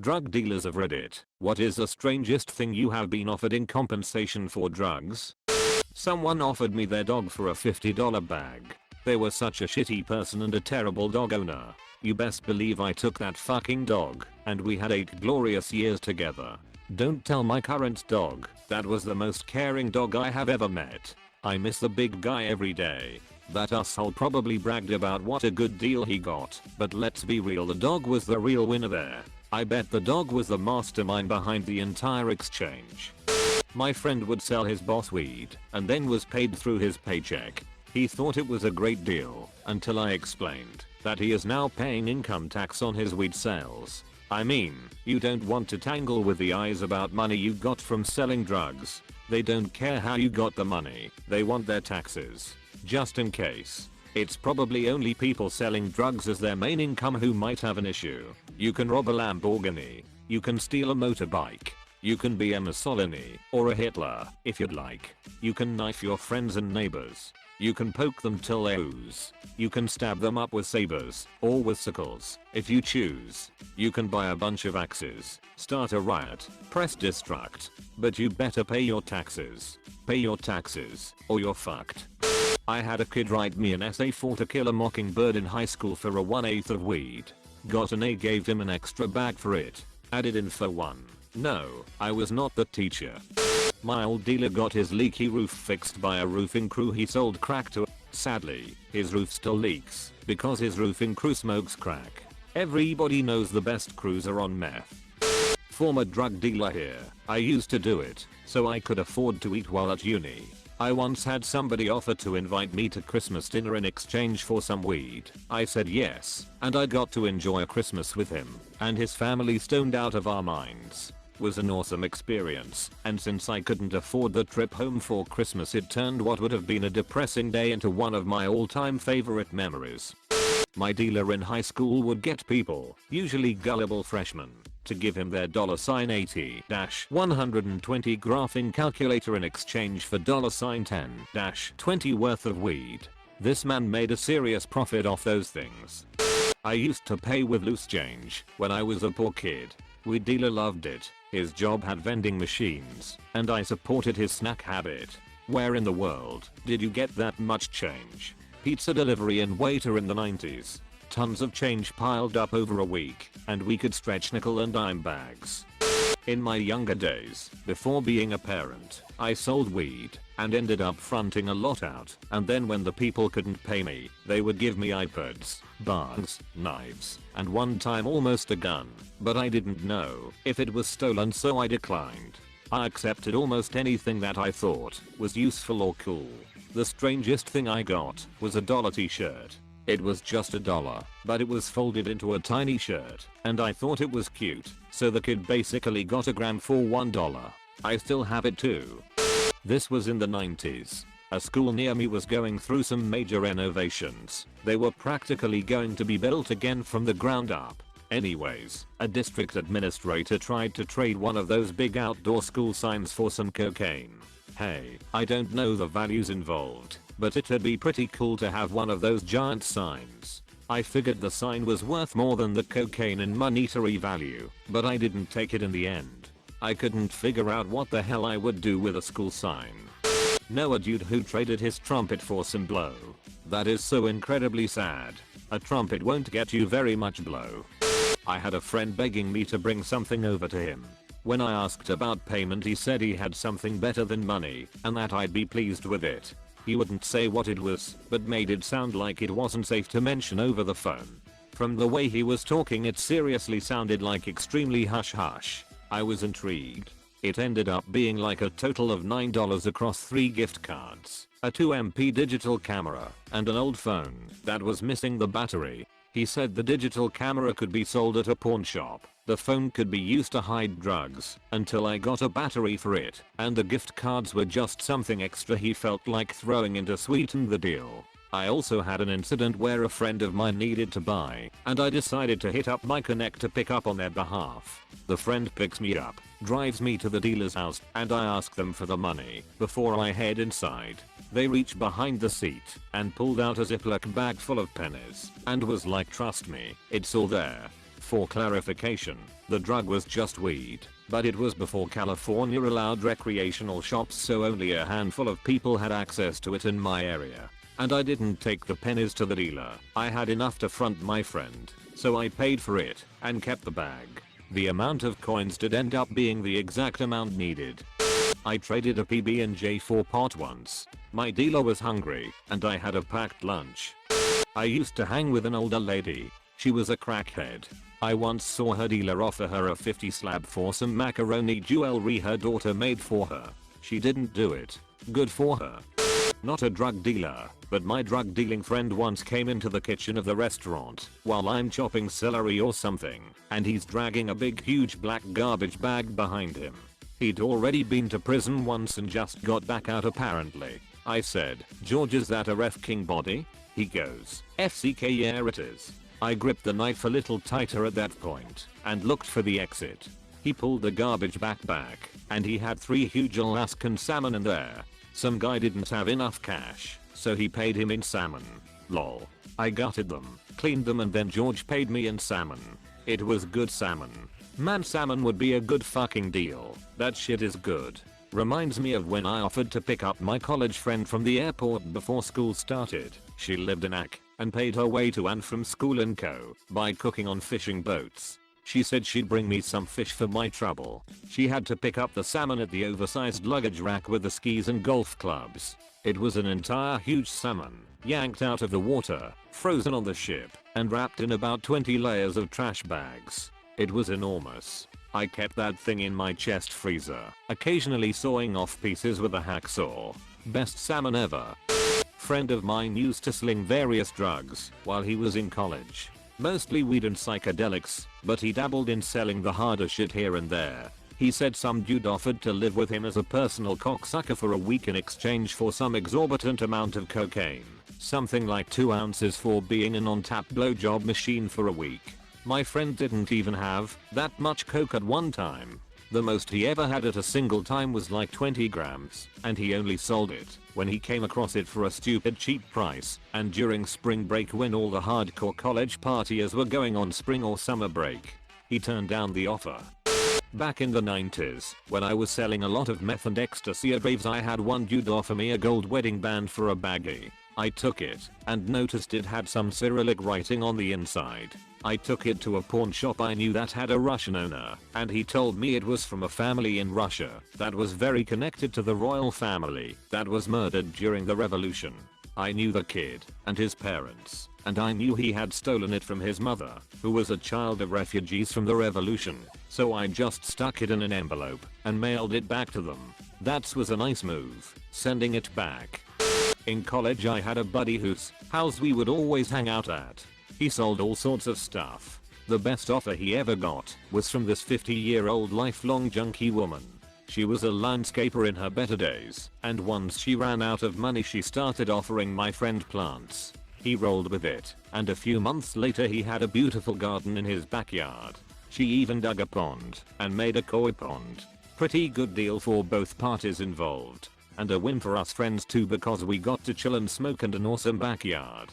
Drug dealers of Reddit, what is the strangest thing you have been offered in compensation for drugs? Someone offered me their dog for a $50 bag. They were such a shitty person and a terrible dog owner. You best believe I took that fucking dog, and we had 8 glorious years together. Don't tell my current dog, that was the most caring dog I have ever met. I miss the big guy every day. That asshole probably bragged about what a good deal he got, but let's be real, the dog was the real winner there. I bet the dog was the mastermind behind the entire exchange. My friend would sell his boss weed and then was paid through his paycheck. He thought it was a great deal until I explained that he is now paying income tax on his weed sales. I mean, you don't want to tangle with the eyes about money you got from selling drugs. They don't care how you got the money, they want their taxes. Just in case. It's probably only people selling drugs as their main income who might have an issue. You can rob a Lamborghini. You can steal a motorbike. You can be a Mussolini or a Hitler if you'd like. You can knife your friends and neighbors. You can poke them till they ooze. You can stab them up with sabers or with sickles if you choose. You can buy a bunch of axes, start a riot, press destruct. But you better pay your taxes. Pay your taxes or you're fucked. I had a kid write me an essay for To Kill a Mockingbird in high school for a 1/8 of weed. Got an A, gave him an extra bag for it. Added in for 1. No, I was not the teacher. My old dealer got his leaky roof fixed by a roofing crew he sold crack to. Sadly, his roof still leaks because his roofing crew smokes crack. Everybody knows the best crews are on meth. Former drug dealer here. I used to do it so I could afford to eat while at uni. I once had somebody offer to invite me to Christmas dinner in exchange for some weed. I said yes, and I got to enjoy a Christmas with him and his family stoned out of our minds. Was an awesome experience, and since I couldn't afford the trip home for Christmas, it turned what would have been a depressing day into one of my all-time favorite memories. My dealer in high school would get people, usually gullible freshmen, to give him their $80-120 graphing calculator in exchange for $10-20 worth of weed. This man made a serious profit off those things. I used to pay with loose change when I was a poor kid. Weed dealer loved it. His job had vending machines, and I supported his snack habit. Where in the world did you get that much change? Pizza delivery and waiter in the 90s. Tons of change piled up over a week, and we could stretch nickel and dime bags. In my younger days, before being a parent, I sold weed and ended up fronting a lot out, and then when the people couldn't pay me, they would give me iPads, bars, knives, and one time almost a gun, but I didn't know if it was stolen, so I declined. I accepted almost anything that I thought was useful or cool. The strangest thing I got was a $1 t-shirt. It was just $1, but it was folded into a tiny shirt, and I thought it was cute, so the kid basically got a gram for $1. I still have it too. This was in the 90s. A school near me was going through some major renovations. They were practically going to be built again from the ground up. Anyways, a district administrator tried to trade one of those big outdoor school signs for some cocaine. Hey, I don't know the values involved, but it'd be pretty cool to have one of those giant signs. I figured the sign was worth more than the cocaine in monetary value, but I didn't take it in the end. I couldn't figure out what the hell I would do with a school sign. Know a dude who traded his trumpet for some blow. That is so incredibly sad. A trumpet won't get you very much blow. I had a friend begging me to bring something over to him. When I asked about payment, he said he had something better than money and that I'd be pleased with it. He wouldn't say what it was, but made it sound like it wasn't safe to mention over the phone. From the way he was talking, it seriously sounded like extremely hush hush. I was intrigued. It ended up being like a total of $9 across 3 gift cards, a 2MP digital camera, and an old phone that was missing the battery. He said the digital camera could be sold at a pawn shop, the phone could be used to hide drugs, until I got a battery for it, and the gift cards were just something extra he felt like throwing in to sweeten the deal. I also had an incident where a friend of mine needed to buy, and I decided to hit up my connect to pick up on their behalf. The friend picks me up, drives me to the dealer's house, and I ask them for the money before I head inside. They reached behind the seat and pulled out a Ziploc bag full of pennies and was like, "Trust me, it's all there. For clarification, the drug was just weed, but it was before California allowed recreational shops, so only a handful of people had access to it in my area. And I didn't take the pennies to the dealer. I had enough to front my friend, so I paid for it and kept the bag. The amount of coins did end up being the exact amount needed. I traded a PB&J for pot once. My dealer was hungry and I had a packed lunch. I used to hang with an older lady. She was a crackhead. I once saw her dealer offer her a 50 slab for some macaroni jewelry her daughter made for her. She didn't do it. Good for her. Not a drug dealer, but my drug dealing friend once came into the kitchen of the restaurant while I'm chopping celery or something, and he's dragging a big huge black garbage bag behind him. He'd already been to prison once and just got back out apparently. I said, "George, is that a ref king body?" He goes, "FCK, yeah it is." I gripped the knife a little tighter at that point and looked for the exit. He pulled the garbage back and he had 3 huge Alaskan salmon in there. Some guy didn't have enough cash, so he paid him in salmon. Lol. I gutted them, cleaned them, and then George paid me in salmon. It was good salmon. Man, salmon would be a good fucking deal. That shit is good. Reminds me of when I offered to pick up my college friend from the airport before school started. She lived in Ak and paid her way to and from school and co by cooking on fishing boats. She said she'd bring me some fish for my trouble. She had to pick up the salmon at the oversized luggage rack with the skis and golf clubs. It was an entire huge salmon, yanked out of the water, frozen on the ship, and wrapped in about 20 layers of trash bags. It was enormous. I kept that thing in my chest freezer, occasionally sawing off pieces with a hacksaw. Best salmon ever. Friend of mine used to sling various drugs while he was in college. Mostly weed and psychedelics, but he dabbled in selling the harder shit here and there. He said some dude offered to live with him as a personal cocksucker for a week in exchange for some exorbitant amount of cocaine. Something like 2 ounces for being an on-tap blowjob machine for a week. My friend didn't even have that much coke at one time. The most he ever had at a single time was like 20 grams, and he only sold it when he came across it for a stupid cheap price, and during spring break when all the hardcore college partiers were going on spring or summer break. He turned down the offer. Back in the 90s, when I was selling a lot of meth and ecstasy at raves, I had one dude offer me a gold wedding band for a baggie. I took it and noticed it had some Cyrillic writing on the inside. I took it to a pawn shop I knew that had a Russian owner, and he told me it was from a family in Russia that was very connected to the royal family that was murdered during the revolution. I knew the kid and his parents, and I knew he had stolen it from his mother, who was a child of refugees from the revolution, so I just stuck it in an envelope and mailed it back to them. That was a nice move, sending it back. In college I had a buddy whose house we would always hang out at. He sold all sorts of stuff. The best offer he ever got was from this 50-year-old lifelong junkie woman. She was a landscaper in her better days, and once she ran out of money she started offering my friend plants. He rolled with it, and a few months later he had a beautiful garden in his backyard. She even dug a pond and made a koi pond. Pretty good deal for both parties involved, and a win for us friends too because we got to chill and smoke in an awesome backyard.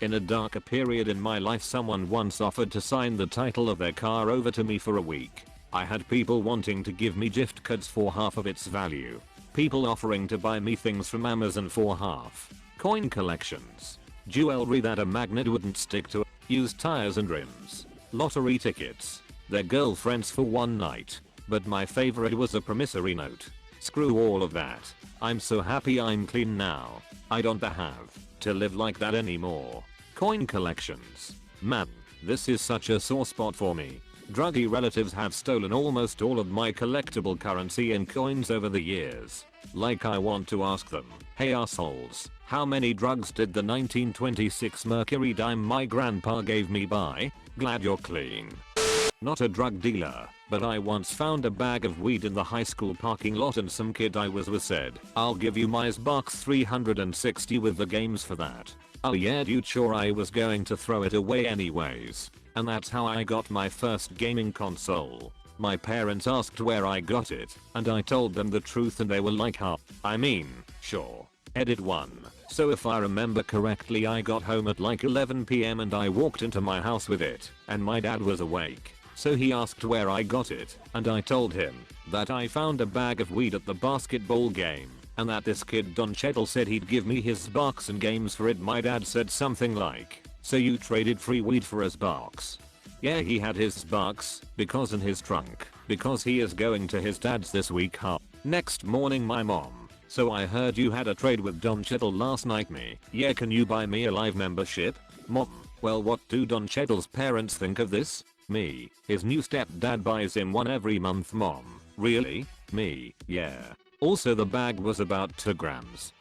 In a darker period in my life, someone once offered to sign the title of their car over to me for a week. I had people wanting to give me gift cards for half of its value. People offering to buy me things from Amazon for half. Coin collections. Jewelry that a magnet wouldn't stick to. Used tires and rims. Lottery tickets. Their girlfriends for one night. But my favorite was a promissory note. Screw all of that. I'm so happy I'm clean now. I don't have to live like that anymore. Coin collections. Man, this is such a sore spot for me. Druggy relatives have stolen almost all of my collectible currency and coins over the years. Like I want to ask them, hey assholes, how many drugs did the 1926 Mercury dime my grandpa gave me buy? Glad you're clean. Not a drug dealer, but I once found a bag of weed in the high school parking lot and some kid I was with said, I'll give you my box 360 with the games for that. Oh yeah dude, sure I was going to throw it away anyways. And that's how I got my first gaming console. My parents asked where I got it, and I told them the truth and they were like, huh? I mean, sure. Edit 1. So if I remember correctly, I got home at like 11 PM and I walked into my house with it, and my dad was awake. So he asked where I got it, and I told him that I found a bag of weed at the basketball game, and that this kid Don Cheadle said he'd give me his box and games for it. My dad said something like, "So you traded free weed for his box?" Yeah, he had his box, because in his trunk, because he is going to his dad's this week. Huh? Next morning my mom, "So I heard you had a trade with Don Cheadle last night." Me, "Yeah, can you buy me a live membership?" Mom, "Well, what do Don Cheadle's parents think of this?" Me, "His new stepdad buys him one every month." Mom, "Really?" Me, "Yeah. Also the bag was about 2 grams.